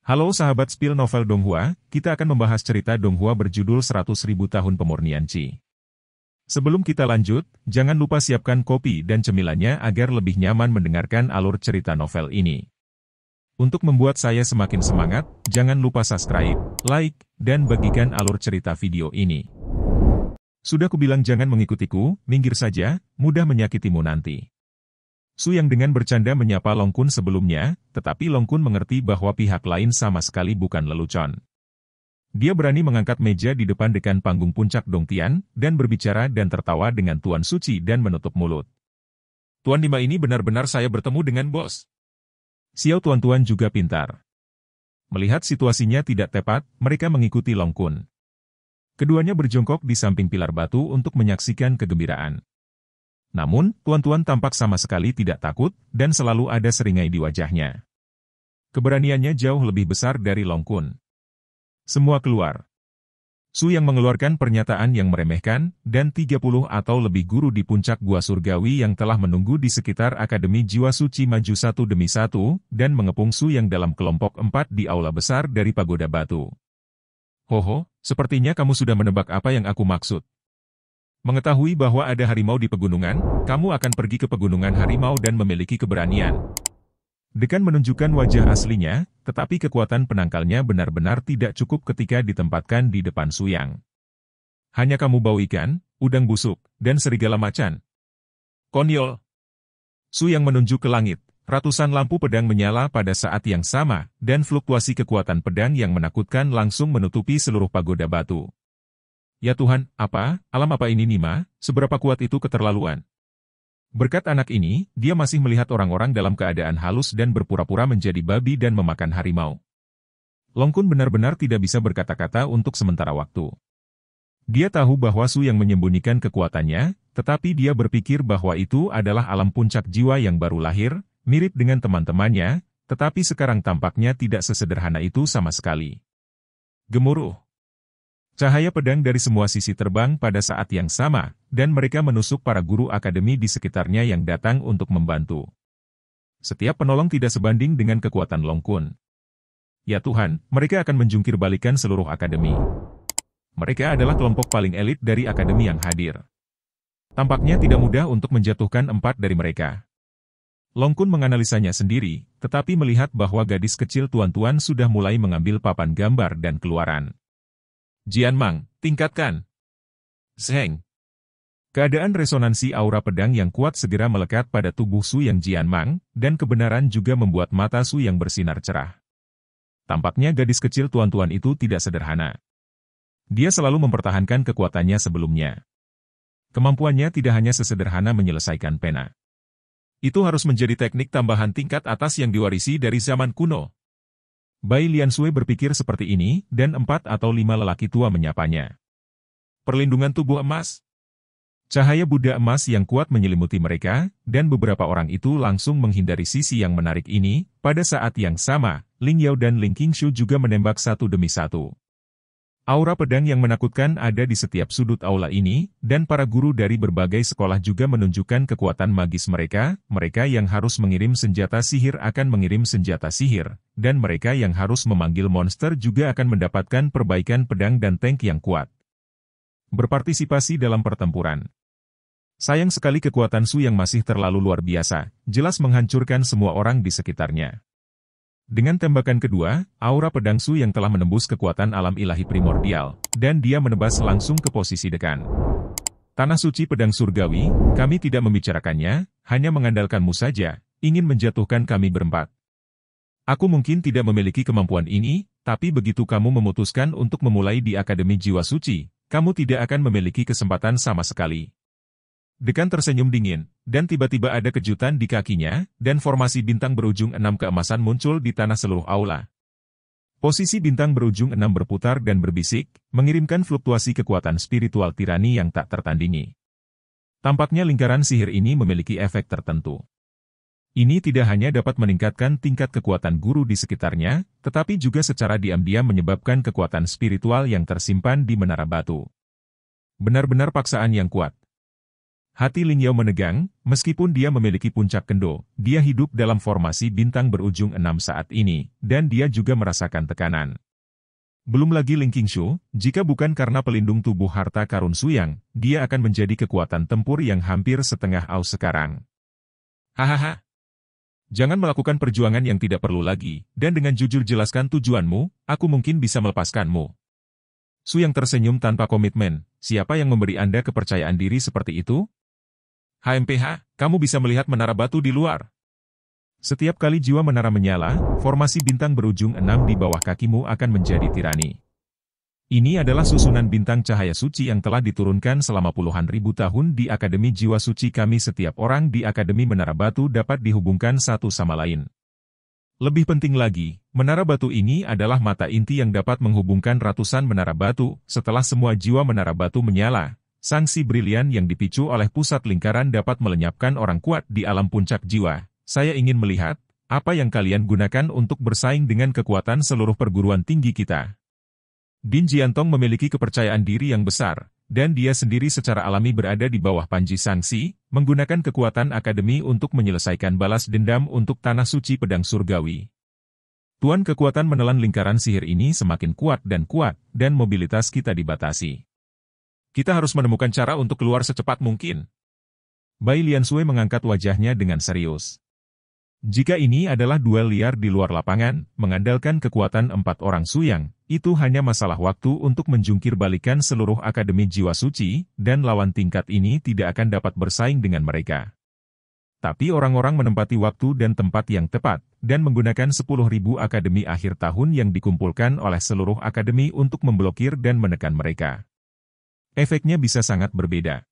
Halo sahabat spill novel Donghua, kita akan membahas cerita Donghua berjudul 100.000 tahun pemurnian Qi. Sebelum kita lanjut, jangan lupa siapkan kopi dan cemilannya agar lebih nyaman mendengarkan alur cerita novel ini. Untuk membuat saya semakin semangat, jangan lupa subscribe, like, dan bagikan alur cerita video ini. Sudah kubilang jangan mengikutiku, minggir saja, mudah menyakitimu nanti. Su yang dengan bercanda menyapa Long Kun sebelumnya, tetapi Long Kun mengerti bahwa pihak lain sama sekali bukan lelucon. Dia berani mengangkat meja di depan dekan panggung puncak Dongtian, dan berbicara dan tertawa dengan Tuan Suci dan menutup mulut. Tuan Nima ini benar-benar saya bertemu dengan bos. Xiao Tuan-Tuan juga pintar. Melihat situasinya tidak tepat, mereka mengikuti Long Kun. Keduanya berjongkok di samping pilar batu untuk menyaksikan kegembiraan. Namun, Tuan-Tuan tampak sama sekali tidak takut, dan selalu ada seringai di wajahnya. Keberaniannya jauh lebih besar dari Long Kun. Semua keluar. Su yang mengeluarkan pernyataan yang meremehkan, dan 30 atau lebih guru di puncak gua surgawi yang telah menunggu di sekitar Akademi Jiwa Suci maju satu demi satu, dan mengepung Su yang dalam kelompok 4 di aula besar dari pagoda batu. Hoho, sepertinya kamu sudah menebak apa yang aku maksud. Mengetahui bahwa ada harimau di pegunungan, kamu akan pergi ke pegunungan harimau dan memiliki keberanian. Dekan menunjukkan wajah aslinya, tetapi kekuatan penangkalnya benar-benar tidak cukup ketika ditempatkan di depan Su Yang. Hanya kamu bau ikan, udang busuk, dan serigala macan. Konyol. Su Yang menunjuk ke langit, ratusan lampu pedang menyala pada saat yang sama, dan fluktuasi kekuatan pedang yang menakutkan langsung menutupi seluruh pagoda batu. Ya Tuhan, alam apa ini Nima, seberapa kuat itu keterlaluan? Berkat anak ini, dia masih melihat orang-orang dalam keadaan halus dan berpura-pura menjadi babi dan memakan harimau. Long Kun benar-benar tidak bisa berkata-kata untuk sementara waktu. Dia tahu bahwa Su yang menyembunyikan kekuatannya, tetapi dia berpikir bahwa itu adalah alam puncak jiwa yang baru lahir, mirip dengan teman-temannya, tetapi sekarang tampaknya tidak sesederhana itu sama sekali. Gemuruh. Cahaya pedang dari semua sisi terbang pada saat yang sama, dan mereka menusuk para guru akademi di sekitarnya yang datang untuk membantu. Setiap penolong tidak sebanding dengan kekuatan Long Kun. Ya Tuhan, mereka akan menjungkir balikan seluruh akademi. Mereka adalah kelompok paling elit dari akademi yang hadir. Tampaknya tidak mudah untuk menjatuhkan 4 dari mereka. Long Kun menganalisanya sendiri, tetapi melihat bahwa gadis kecil Tuan-Tuan sudah mulai mengambil papan gambar dan keluaran. Jian Mang, tingkatkan. Zheng. Keadaan resonansi aura pedang yang kuat segera melekat pada tubuh Su Yang Jian Mang, dan kebenaran juga membuat mata Su Yang bersinar cerah. Tampaknya gadis kecil Tuan-Tuan itu tidak sederhana. Dia selalu mempertahankan kekuatannya sebelumnya. Kemampuannya tidak hanya sesederhana menyelesaikan pena. Itu harus menjadi teknik tambahan tingkat atas yang diwarisi dari zaman kuno. Bai Liansui berpikir seperti ini, dan 4 atau 5 lelaki tua menyapanya. Perlindungan tubuh emas. Cahaya Buddha emas yang kuat menyelimuti mereka, dan beberapa orang itu langsung menghindari sisi yang menarik ini. Pada saat yang sama, Ling Yao dan Ling Qingshu juga menembak satu demi satu. Aura pedang yang menakutkan ada di setiap sudut aula ini, dan para guru dari berbagai sekolah juga menunjukkan kekuatan magis mereka. Mereka yang harus mengirim senjata sihir akan mengirim senjata sihir, dan mereka yang harus memanggil monster juga akan mendapatkan perbaikan pedang dan tank yang kuat. Berpartisipasi dalam pertempuran. Sayang sekali kekuatan Su yang masih terlalu luar biasa, jelas menghancurkan semua orang di sekitarnya. Dengan tembakan kedua, aura pedang Su yang telah menembus kekuatan alam ilahi primordial, dan dia menebas langsung ke posisi dekan. Tanah suci pedang surgawi, kami tidak membicarakannya, hanya mengandalkanmu saja, ingin menjatuhkan kami berempat. Aku mungkin tidak memiliki kemampuan ini, tapi begitu kamu memutuskan untuk memulai di Akademi Jiwa Suci, kamu tidak akan memiliki kesempatan sama sekali. Dekan tersenyum dingin, dan tiba-tiba ada kejutan di kakinya, dan formasi bintang berujung 6 keemasan muncul di tanah seluruh aula. Posisi bintang berujung 6 berputar dan berbisik, mengirimkan fluktuasi kekuatan spiritual tirani yang tak tertandingi. Tampaknya lingkaran sihir ini memiliki efek tertentu. Ini tidak hanya dapat meningkatkan tingkat kekuatan guru di sekitarnya, tetapi juga secara diam-diam menyebabkan kekuatan spiritual yang tersimpan di menara batu. Benar-benar paksaan yang kuat. Hati Lin Yao menegang, meskipun dia memiliki puncak kendo, dia hidup dalam formasi bintang berujung 6 saat ini, dan dia juga merasakan tekanan. Belum lagi Ling Qingshu, jika bukan karena pelindung tubuh harta karun Suyang, dia akan menjadi kekuatan tempur yang hampir setengah Aus sekarang. Hahaha. Jangan melakukan perjuangan yang tidak perlu lagi, dan dengan jujur jelaskan tujuanmu, aku mungkin bisa melepaskanmu. Suyang tersenyum tanpa komitmen, siapa yang memberi Anda kepercayaan diri seperti itu? HMPH, kamu bisa melihat menara batu di luar. Setiap kali jiwa menara menyala, formasi bintang berujung 6 di bawah kakimu akan menjadi tirani. Ini adalah susunan bintang cahaya suci yang telah diturunkan selama puluhan ribu tahun di Akademi Jiwa Suci kami. Setiap orang di Akademi Menara Batu dapat dihubungkan satu sama lain. Lebih penting lagi, menara batu ini adalah mata inti yang dapat menghubungkan ratusan menara batu. Setelah semua jiwa menara batu menyala, sangsi brilian yang dipicu oleh pusat lingkaran dapat melenyapkan orang kuat di alam puncak jiwa. Saya ingin melihat, apa yang kalian gunakan untuk bersaing dengan kekuatan seluruh perguruan tinggi kita. Din Jiantong memiliki kepercayaan diri yang besar, dan dia sendiri secara alami berada di bawah panji sangsi, menggunakan kekuatan akademi untuk menyelesaikan balas dendam untuk tanah suci pedang surgawi. Tuan kekuatan menelan lingkaran sihir ini semakin kuat, dan mobilitas kita dibatasi. Kita harus menemukan cara untuk keluar secepat mungkin. Bai Liansui mengangkat wajahnya dengan serius. Jika ini adalah duel liar di luar lapangan, mengandalkan kekuatan 4 orang Suyang, itu hanya masalah waktu untuk menjungkir balikan seluruh Akademi Jiwa Suci, dan lawan tingkat ini tidak akan dapat bersaing dengan mereka. Tapi orang-orang menempati waktu dan tempat yang tepat, dan menggunakan 10.000 akademi akhir tahun yang dikumpulkan oleh seluruh akademi untuk memblokir dan menekan mereka. Efeknya bisa sangat berbeda.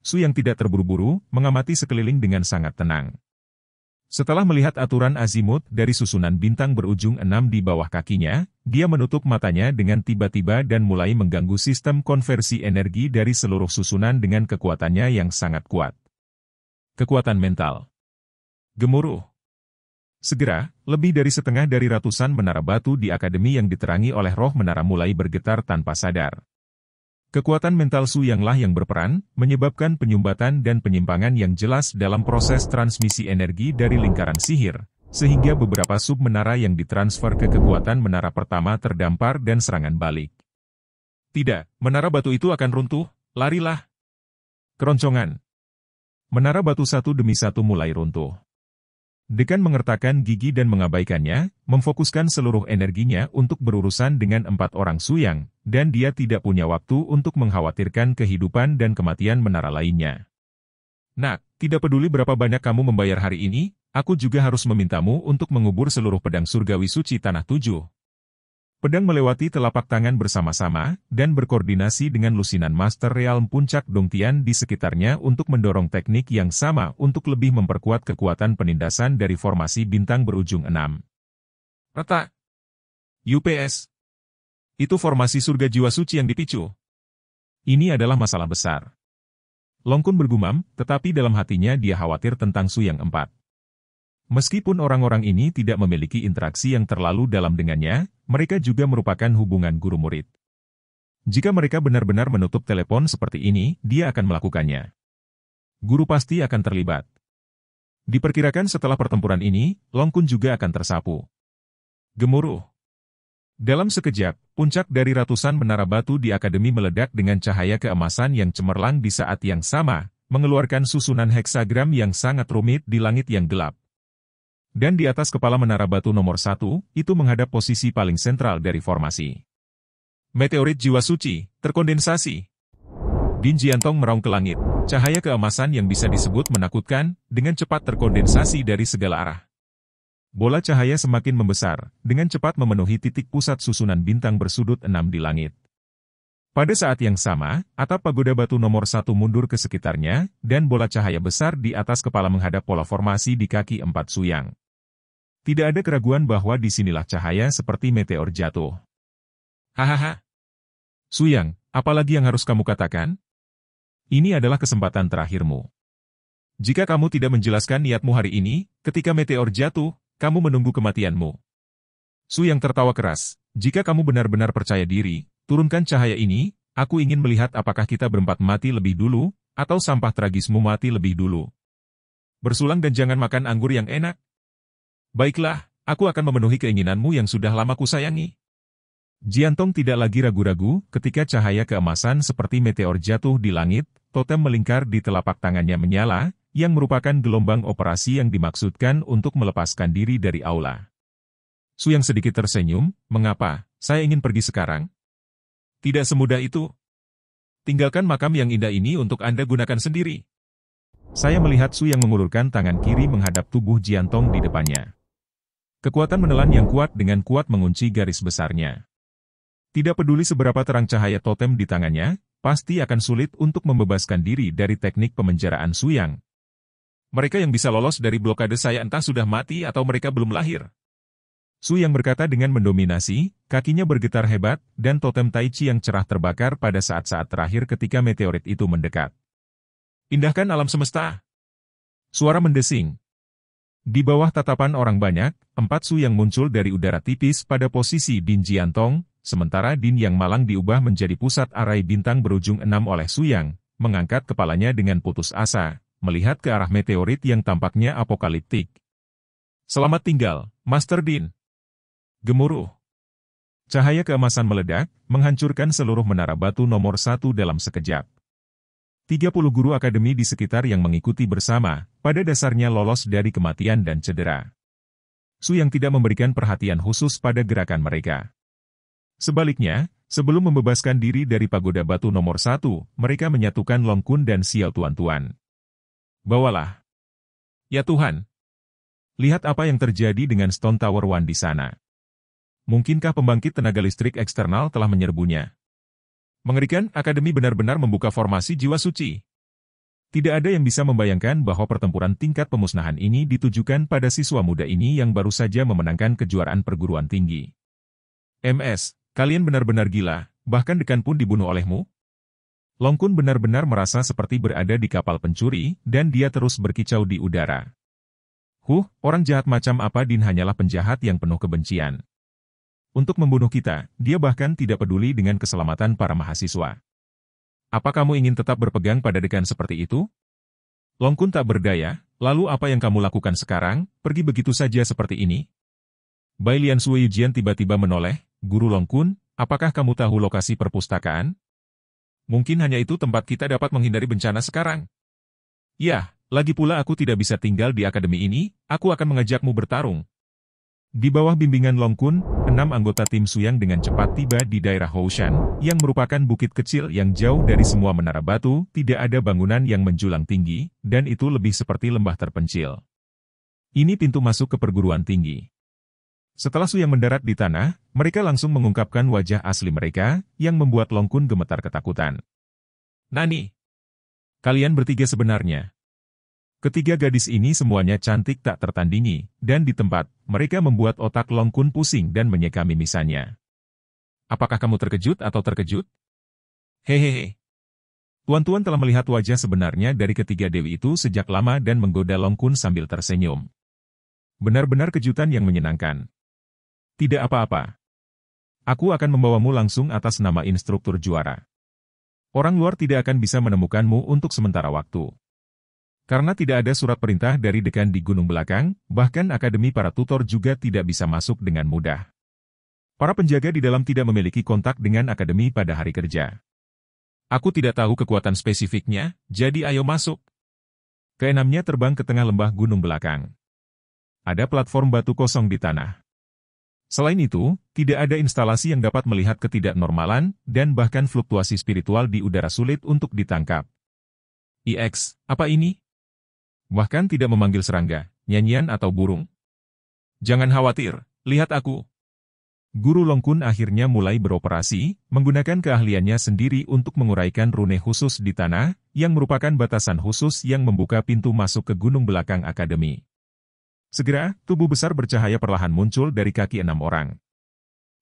Suyang tidak terburu-buru, mengamati sekeliling dengan sangat tenang. Setelah melihat aturan azimut dari susunan bintang berujung 6 di bawah kakinya, dia menutup matanya dengan tiba-tiba dan mulai mengganggu sistem konversi energi dari seluruh susunan dengan kekuatannya yang sangat kuat. Kekuatan mental. Gemuruh. Segera, lebih dari setengah dari ratusan menara batu di akademi yang diterangi oleh roh menara mulai bergetar tanpa sadar. Kekuatan mental Suyanglah yang berperan, menyebabkan penyumbatan dan penyimpangan yang jelas dalam proses transmisi energi dari lingkaran sihir, sehingga beberapa sub menara yang ditransfer ke kekuatan menara pertama terdampar dan serangan balik. Tidak, menara batu itu akan runtuh, larilah. Keroncongan. Menara batu satu demi satu mulai runtuh. Dekan mengertakkan gigi dan mengabaikannya, memfokuskan seluruh energinya untuk berurusan dengan 4 orang Suyang, dan dia tidak punya waktu untuk mengkhawatirkan kehidupan dan kematian menara lainnya. Nak, tidak peduli berapa banyak kamu membayar hari ini, aku juga harus memintamu untuk mengubur seluruh pedang surgawi suci Tanah 7. Pedang melewati telapak tangan bersama-sama, dan berkoordinasi dengan lusinan Master Realm Puncak Dongtian di sekitarnya untuk mendorong teknik yang sama untuk lebih memperkuat kekuatan penindasan dari formasi bintang berujung 6. Retak. UPS. Itu formasi surga jiwa suci yang dipicu. Ini adalah masalah besar. Long Kun bergumam, tetapi dalam hatinya dia khawatir tentang Suyang 4. Meskipun orang-orang ini tidak memiliki interaksi yang terlalu dalam dengannya, mereka juga merupakan hubungan guru-murid. Jika mereka benar-benar menutup telepon seperti ini, dia akan melakukannya. Guru pasti akan terlibat. Diperkirakan setelah pertempuran ini, Long Kun juga akan tersapu. Gemuruh. Dalam sekejap, puncak dari ratusan menara batu di akademi meledak dengan cahaya keemasan yang cemerlang di saat yang sama, mengeluarkan susunan heksagram yang sangat rumit di langit yang gelap. Dan di atas kepala menara batu nomor 1, itu menghadap posisi paling sentral dari formasi. Meteorit jiwa suci, terkondensasi. Din Jiantong meraung ke langit, cahaya keemasan yang bisa disebut menakutkan, dengan cepat terkondensasi dari segala arah. Bola cahaya semakin membesar, dengan cepat memenuhi titik pusat susunan bintang bersudut 6 di langit. Pada saat yang sama, atap pagoda batu nomor 1 mundur ke sekitarnya, dan bola cahaya besar di atas kepala menghadap pola formasi di kaki 4 Suyang. Tidak ada keraguan bahwa disinilah cahaya seperti meteor jatuh. Hahaha. Suyang, apalagi yang harus kamu katakan? Ini adalah kesempatan terakhirmu. Jika kamu tidak menjelaskan niatmu hari ini, ketika meteor jatuh, kamu menunggu kematianmu. Suyang tertawa keras, jika kamu benar-benar percaya diri, turunkan cahaya ini, aku ingin melihat apakah kita berempat mati lebih dulu, atau sampah tragismu mati lebih dulu. Bersulang dan jangan makan anggur yang enak. Baiklah, aku akan memenuhi keinginanmu yang sudah lama kusayangi. Jiantong tidak lagi ragu-ragu ketika cahaya keemasan seperti meteor jatuh di langit, totem melingkar di telapak tangannya menyala, yang merupakan gelombang operasi yang dimaksudkan untuk melepaskan diri dari aula. Su yang sedikit tersenyum, mengapa, saya ingin pergi sekarang? Tidak semudah itu. Tinggalkan makam yang indah ini untuk Anda gunakan sendiri. Saya melihat Su yang mengulurkan tangan kiri menghadap tubuh Jiantong di depannya. Kekuatan menelan yang kuat dengan kuat mengunci garis besarnya. Tidak peduli seberapa terang cahaya totem di tangannya, pasti akan sulit untuk membebaskan diri dari teknik pemenjaraan Su Yang. Mereka yang bisa lolos dari blokade saya entah sudah mati atau mereka belum lahir. Su Yang berkata dengan mendominasi, kakinya bergetar hebat, dan totem Tai Chi yang cerah terbakar pada saat-saat terakhir ketika meteorit itu mendekat. Indahkan alam semesta. Suara mendesing. Di bawah tatapan orang banyak, 4 Su yang muncul dari udara tipis pada posisi Din Jiantong, sementara Din yang malang diubah menjadi pusat arai bintang berujung 6 oleh Su Yang, mengangkat kepalanya dengan putus asa, melihat ke arah meteorit yang tampaknya apokaliptik. Selamat tinggal, Master Din. Gemuruh. Cahaya keemasan meledak, menghancurkan seluruh menara batu nomor 1 dalam sekejap. 30 guru akademi di sekitar yang mengikuti bersama, pada dasarnya lolos dari kematian dan cedera. Su Yang tidak memberikan perhatian khusus pada gerakan mereka. Sebaliknya, sebelum membebaskan diri dari pagoda batu nomor 1, mereka menyatukan Long Kun dan Xiao Tuan-Tuan. Bawalah. Ya Tuhan. Lihat apa yang terjadi dengan Stone Tower One di sana. Mungkinkah pembangkit tenaga listrik eksternal telah menyerbunya? Mengerikan, Akademi benar-benar membuka formasi jiwa suci. Tidak ada yang bisa membayangkan bahwa pertempuran tingkat pemusnahan ini ditujukan pada siswa muda ini yang baru saja memenangkan kejuaraan perguruan tinggi. MS, kalian benar-benar gila, bahkan dekan pun dibunuh olehmu? Long Kun benar-benar merasa seperti berada di kapal pencuri, dan dia terus berkicau di udara. Orang jahat macam apa Din hanyalah penjahat yang penuh kebencian. Untuk membunuh kita, dia bahkan tidak peduli dengan keselamatan para mahasiswa. Apa kamu ingin tetap berpegang pada dekan seperti itu? Long Kun tak berdaya, lalu apa yang kamu lakukan sekarang, pergi begitu saja seperti ini? Bai Lian Suiyujian tiba-tiba menoleh, Guru Long Kun, apakah kamu tahu lokasi perpustakaan? Mungkin hanya itu tempat kita dapat menghindari bencana sekarang. Ya, lagi pula aku tidak bisa tinggal di akademi ini, aku akan mengajakmu bertarung. Di bawah bimbingan Long Kun, 6 anggota tim Su Yang dengan cepat tiba di daerah Houshan, yang merupakan bukit kecil yang jauh dari semua menara batu, tidak ada bangunan yang menjulang tinggi, dan itu lebih seperti lembah terpencil. Ini pintu masuk ke perguruan tinggi. Setelah Su Yang mendarat di tanah, mereka langsung mengungkapkan wajah asli mereka, yang membuat Long Kun gemetar ketakutan. Nani? Kalian bertiga sebenarnya. Ketiga gadis ini semuanya cantik tak tertandingi, dan di tempat, mereka membuat otak Long Kun pusing dan menyeka mimisannya. Apakah kamu terkejut atau terkejut? Hehehe. Tuan-tuan telah melihat wajah sebenarnya dari ketiga dewi itu sejak lama dan menggoda Long Kun sambil tersenyum. Benar-benar kejutan yang menyenangkan. Tidak apa-apa. Aku akan membawamu langsung atas nama instruktur juara. Orang luar tidak akan bisa menemukanmu untuk sementara waktu. Karena tidak ada surat perintah dari dekan di Gunung Belakang, bahkan akademi para tutor juga tidak bisa masuk dengan mudah. Para penjaga di dalam tidak memiliki kontak dengan akademi pada hari kerja. Aku tidak tahu kekuatan spesifiknya, jadi ayo masuk. Keenamnya terbang ke tengah lembah Gunung Belakang. Ada platform batu kosong di tanah. Selain itu, tidak ada instalasi yang dapat melihat ketidaknormalan, dan bahkan fluktuasi spiritual di udara sulit untuk ditangkap. IX, apa ini? Bahkan tidak memanggil serangga, nyanyian atau burung. Jangan khawatir, lihat aku. Guru Long Kun akhirnya mulai beroperasi, menggunakan keahliannya sendiri untuk menguraikan rune khusus di tanah, yang merupakan batasan khusus yang membuka pintu masuk ke Gunung Belakang Akademi. Segera, tubuh besar bercahaya perlahan muncul dari kaki 6 orang.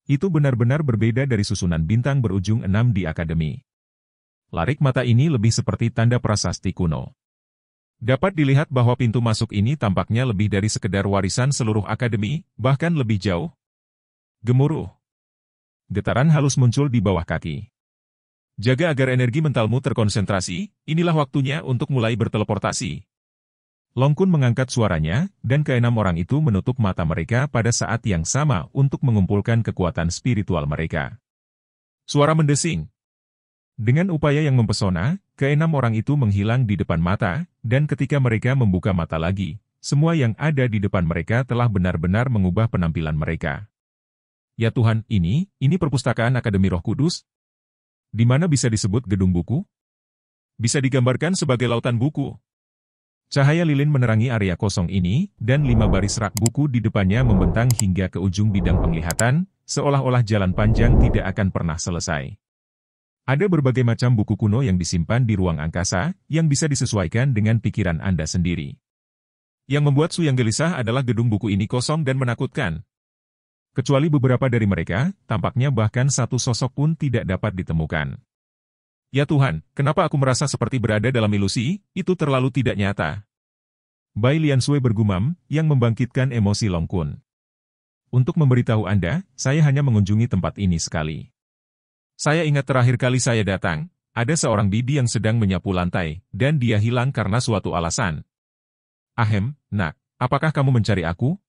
Itu benar-benar berbeda dari susunan bintang berujung 6 di Akademi. Larik mata ini lebih seperti tanda prasasti kuno. Dapat dilihat bahwa pintu masuk ini tampaknya lebih dari sekedar warisan seluruh akademi, bahkan lebih jauh. Gemuruh. Getaran halus muncul di bawah kaki. Jaga agar energi mentalmu terkonsentrasi, inilah waktunya untuk mulai berteleportasi. Long Kun mengangkat suaranya, dan keenam orang itu menutup mata mereka pada saat yang sama untuk mengumpulkan kekuatan spiritual mereka. Suara mendesing. Dengan upaya yang mempesona, keenam orang itu menghilang di depan mata, dan ketika mereka membuka mata lagi, semua yang ada di depan mereka telah benar-benar mengubah penampilan mereka. Ya Tuhan, ini perpustakaan Akademi Roh Kudus? Di mana bisa disebut gedung buku? Bisa digambarkan sebagai lautan buku. Cahaya lilin menerangi area kosong ini, dan 5 baris rak buku di depannya membentang hingga ke ujung bidang penglihatan, seolah-olah jalan panjang tidak akan pernah selesai. Ada berbagai macam buku kuno yang disimpan di ruang angkasa, yang bisa disesuaikan dengan pikiran Anda sendiri. Yang membuat Su yang gelisah adalah gedung buku ini kosong dan menakutkan. Kecuali beberapa dari mereka, tampaknya bahkan satu sosok pun tidak dapat ditemukan. Ya Tuhan, kenapa aku merasa seperti berada dalam ilusi, itu terlalu tidak nyata. Bai Liansui bergumam, yang membangkitkan emosi Long Kun. Untuk memberitahu Anda, saya hanya mengunjungi tempat ini sekali. Saya ingat terakhir kali saya datang, ada seorang bibi yang sedang menyapu lantai, dan dia hilang karena suatu alasan. Ahem, nak, apakah kamu mencari aku?